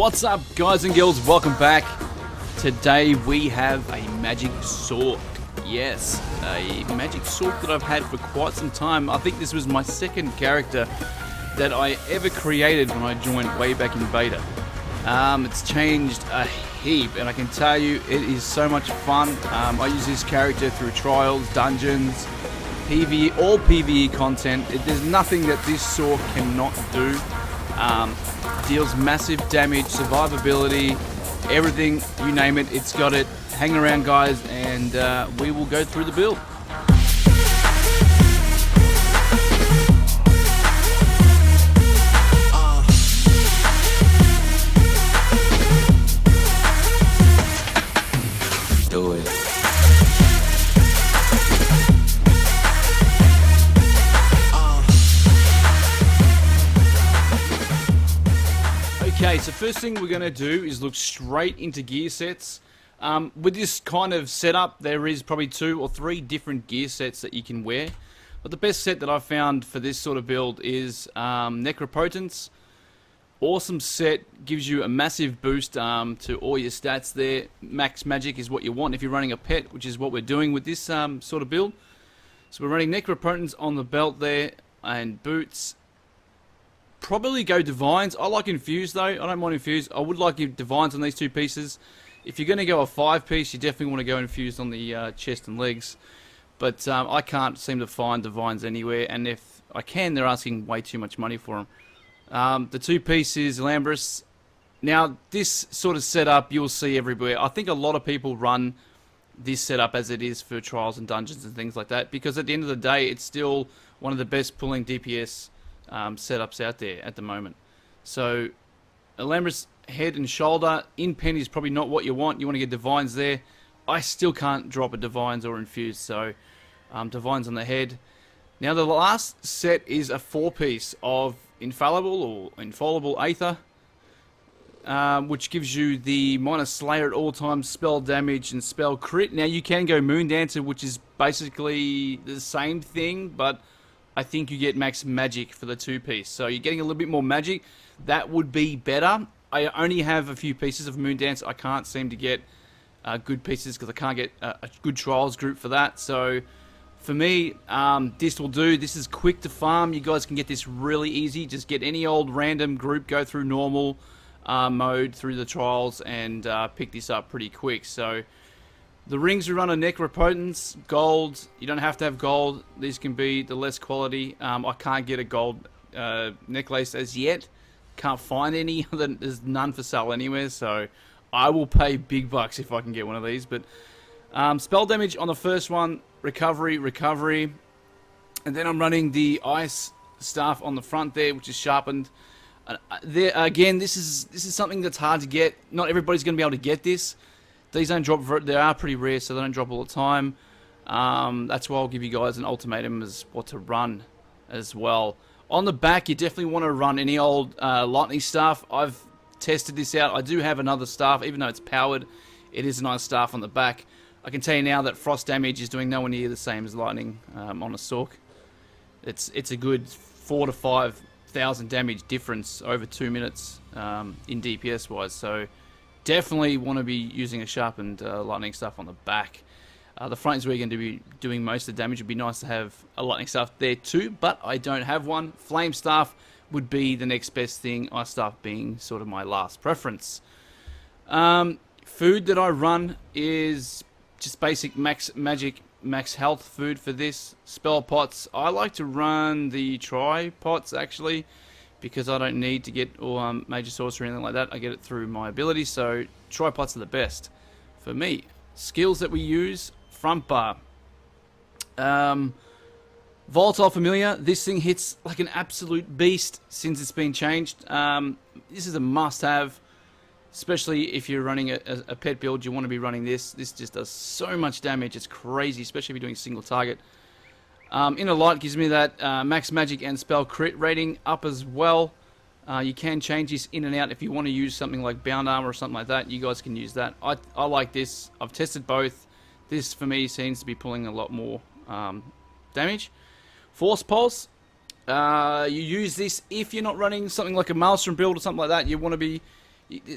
What's up, guys and girls? Welcome back. Today we have a Magic Sorc. Yes, a Magic Sorc that I've had for quite some time. I think this was my second character that I ever created when I joined way back in beta. It's changed a heap, and I can tell you it is so much fun. I use this character through trials, dungeons, PVE, all PVE content. There's nothing that this Sorc cannot do. Deals massive damage, survivability, everything, you name it, it's got it. Hang around, guys, and we will go through the build. Do it. Okay, so first thing we're going to do is look straight into gear sets. With this kind of setup, there is probably 2 or 3 different gear sets that you can wear. But the best set that I've found for this sort of build is Necropotence. Awesome set, gives you a massive boost to all your stats there. Max Magic is what you want if you're running a pet, which is what we're doing with this sort of build. So we're running Necropotence on the belt there, and boots. Probably go Divines. I like Infused though. I don't mind Infused. I would like Divines on these 2 pieces. If you're going to go a 5-piece, you definitely want to go Infused on the chest and legs. But I can't seem to find Divines anywhere, and if I can, they're asking way too much money for them. The 2-piece is Lambris. Now, this sort of setup you'll see everywhere. I think a lot of people run this setup as it is for trials and dungeons and things like that, because at the end of the day, it's still one of the best pulling DPS setups out there at the moment. So Alambris head and shoulder in pen is probably not what you want. You want to get Divines there. I still can't drop a Divines or Infused, so Divines on the head. Now the last set is a 4-piece of Infallible or Infallible Aether, which gives you the minus Slayer at all times, spell damage and spell crit. Now you can go Moon Dancer, which is basically the same thing, but I think you get max magic for the 2-piece. So you're getting a little bit more magic. That would be better. I only have a few pieces of Moon Dance. I can't seem to get good pieces because I can't get a good trials group for that. So for me, this will do. This is quick to farm. You guys can get this really easy. Just get any old random group, go through normal mode through the trials, and pick this up pretty quick. So the rings we run are Necropotence, gold. You don't have to have gold. These can be the less quality. I can't get a gold necklace as yet. Can't find any. There's none for sale anywhere. So I will pay big bucks if I can get one of these. But spell damage on the first one, recovery. And then I'm running the ice staff on the front there, which is sharpened. There again, this is something that's hard to get. Not everybody's going to be able to get this. These don't drop, they are pretty rare, so they don't drop all the time. That's why I'll give you guys an ultimatum as what to run as well. On the back, you definitely want to run any old lightning staff. I've tested this out. I do have another staff, even though it's powered. It is a nice staff on the back. I can tell you now that frost damage is doing nowhere near the same as lightning on a Sorc. It's a good 4,000 to 5,000 damage difference over 2 minutes in DPS wise. So definitely want to be using a sharpened lightning staff on the back. The front is where you're going to be doing most of the damage. It would be nice to have a lightning staff there too, but I don't have one. Flame staff would be the next best thing, ice staff being sort of my last preference. Food that I run is just basic max magic, max health food for this. Spell pots, I like to run the tri pots actually, because I don't need to get Major Sorcerer or anything like that. I get it through my ability, so tripods are the best for me. Skills that we use, front bar. Volatile Familiar, this thing hits like an absolute beast since it's been changed. This is a must-have, especially if you're running a pet build. You want to be running this. This just does so much damage, it's crazy, especially if you're doing single target. Inner Light gives me that max magic and spell crit rating up as well. You can change this in and out if you want to use something like Bound Armor or something like that. You guys can use that. I like this. I've tested both. This for me seems to be pulling a lot more damage. Force Pulse. You use this if you're not running something like a Maelstrom build or something like that. You want to be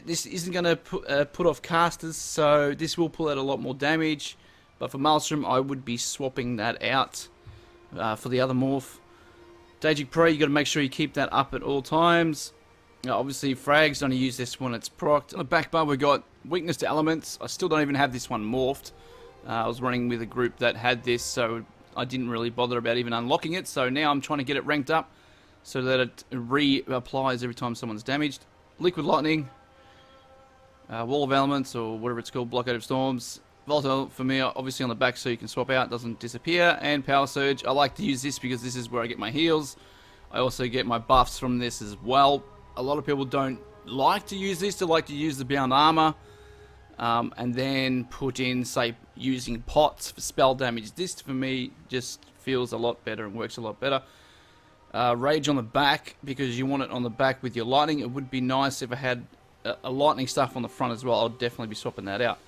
This isn't going to put off casters, so this will pull out a lot more damage. But for Maelstrom, I would be swapping that out for the other morph. Dajic Pro, you got to make sure you keep that up at all times. Obviously, frags, only use this when it's procced. On the back bar, we got weakness to elements. I still don't even have this one morphed. I was running with a group that had this, so I didn't really bother about even unlocking it. So now I'm trying to get it ranked up so that it reapplies every time someone's damaged. Liquid Lightning, Wall of Elements, or whatever it's called, Blockade of Storms. Volatile for me, obviously on the back so you can swap out, doesn't disappear. And Power Surge, I like to use this because this is where I get my heals. I also get my buffs from this as well. A lot of people don't like to use this, they like to use the Bound Armor. And then put in, say, using pots for spell damage. This, for me, just feels a lot better and works a lot better. Rage on the back, because you want it on the back with your lightning. It would be nice if I had a lightning stuff on the front as well. I'll definitely be swapping that out.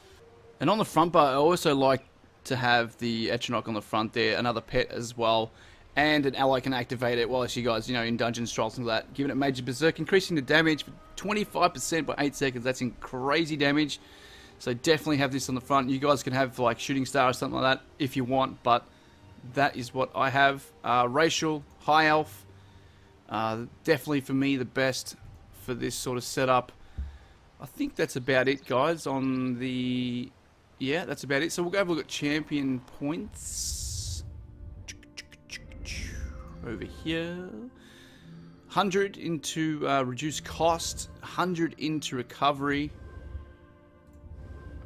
And on the front bar, I also like to have the Etronach on the front there, another pet as well. And an ally can activate it whilst you guys, in dungeons, trials and all that. Giving it Major Berserk, increasing the damage for 25% by 8 seconds. That's in crazy damage. So definitely have this on the front. You guys can have like Shooting Star or something like that if you want, but that is what I have. Racial, High Elf, definitely for me the best for this sort of setup. I think that's about it, guys, on the... Yeah, that's about it. So we'll go have a look at champion points. Over here. 100 into reduced cost, 100 into recovery.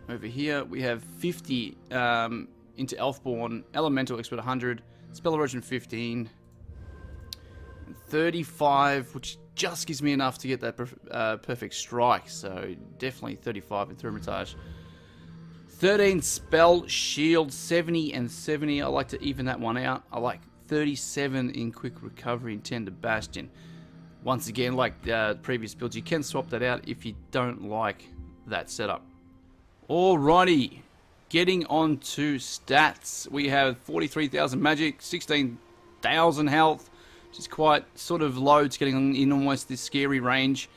Over here we have 50 into Elfborn, Elemental Expert 100, Spell Erosion 15, and 35, which just gives me enough to get that perfect strike, so definitely 35 in Hermitage. 13 Spell Shield, 70 and 70, I like to even that one out. I like 37 in Quick Recovery and 10 to Bastion. Once again, like previous builds, you can swap that out if you don't like that setup. Alrighty, getting on to stats. We have 43,000 magic, 16,000 health, which is quite sort of low. It's getting in almost this scary range.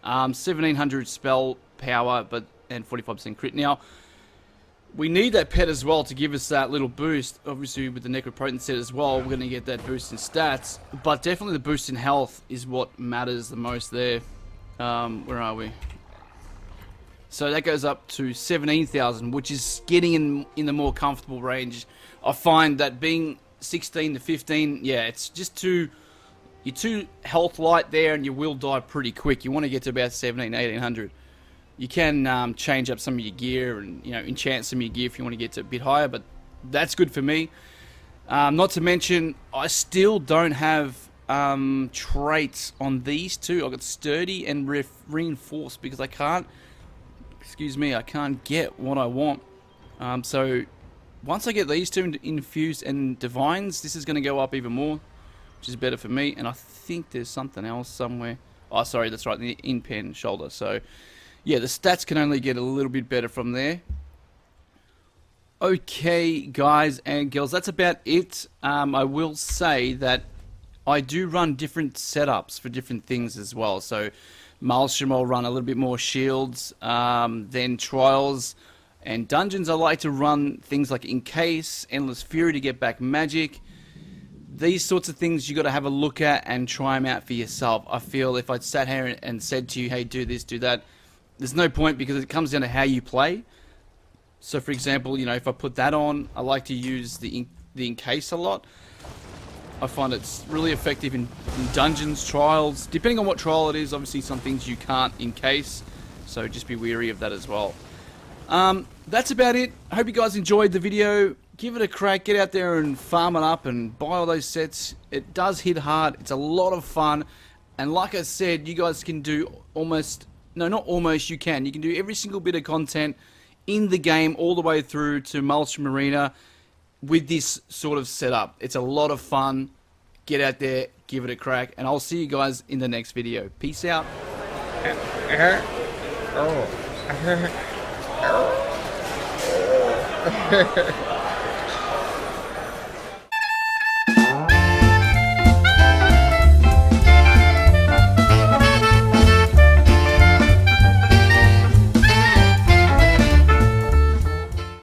1,700 spell power, and 45% crit. Now, we need that pet as well to give us that little boost. Obviously, with the Necropotent set as well, we're going to get that boost in stats. But definitely the boost in health is what matters the most there. Where are we? So that goes up to 17,000, which is getting in the more comfortable range. I find that being 16 to 15, yeah, it's just you're too health light there and you will die pretty quick. You want to get to about 17, 1800. You can change up some of your gear and enchant some of your gear if you want to get to a bit higher, but that's good for me. Not to mention, I still don't have traits on these two. I've got Sturdy and Reinforced because I can't get what I want. So once I get these two infused and divines, this is going to go up even more, which is better for me. And I think there's something else somewhere. Oh, sorry, that's right, the in-pen shoulder. So yeah, the stats can only get a little bit better from there. Okay, guys and girls, that's about it. I will say that I do run different setups for different things as well. So Maelstrom will run a little bit more shields, then trials and dungeons. I like to run things like Encase, Endless Fury to get back magic. These sorts of things you got to have a look at and try them out for yourself. I feel if I sat here and said to you, hey, do this, do that, there's no point because it comes down to how you play. So for example, if I put that on, I like to use the Encase a lot. I find it's really effective in dungeons, trials. Depending on what trial it is, obviously some things you can't encase, so just be wary of that as well. That's about it. I hope you guys enjoyed the video. Give it a crack, get out there and farm it up and buy all those sets. It does hit hard, it's a lot of fun, and like I said, you guys can do you can do every single bit of content in the game all the way through to Maelstrom Arena with this sort of setup. It's a lot of fun. Get out there, give it a crack, and I'll see you guys in the next video. Peace out. Oh.